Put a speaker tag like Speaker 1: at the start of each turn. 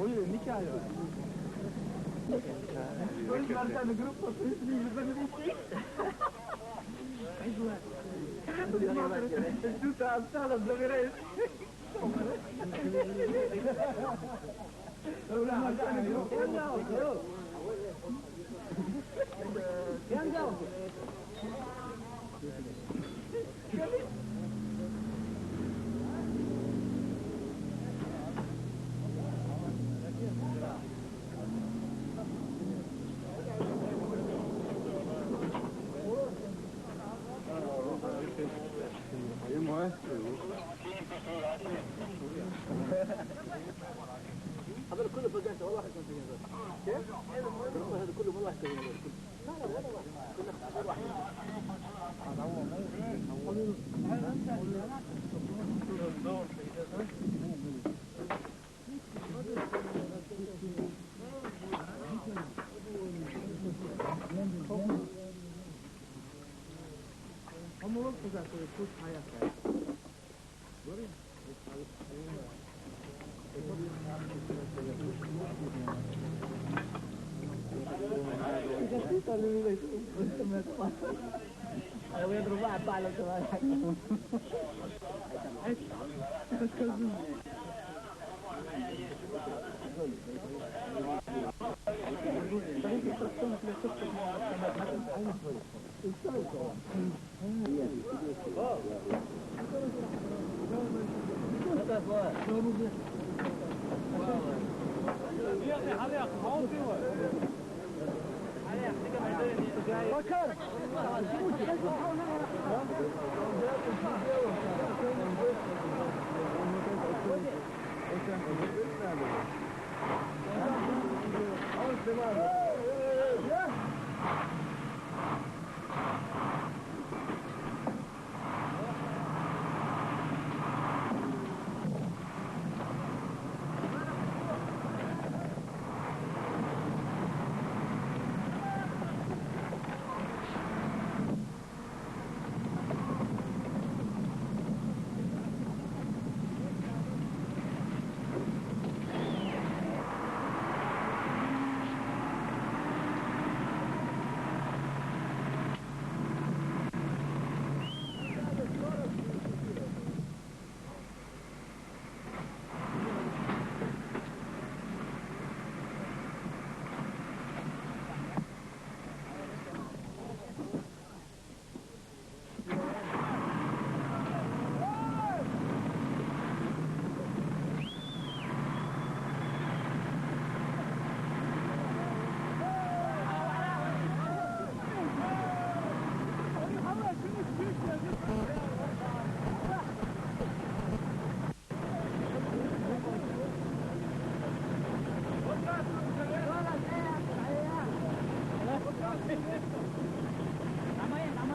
Speaker 1: هو nikah ya. Marta no grupo هذا كله بقيت والله كنت كيف؟ هذا كله والله كنت لا لا ولا واحد كنا اختار واحد هم وقفوا ذاك الكوس حياته voy a probar a palo que va a بكر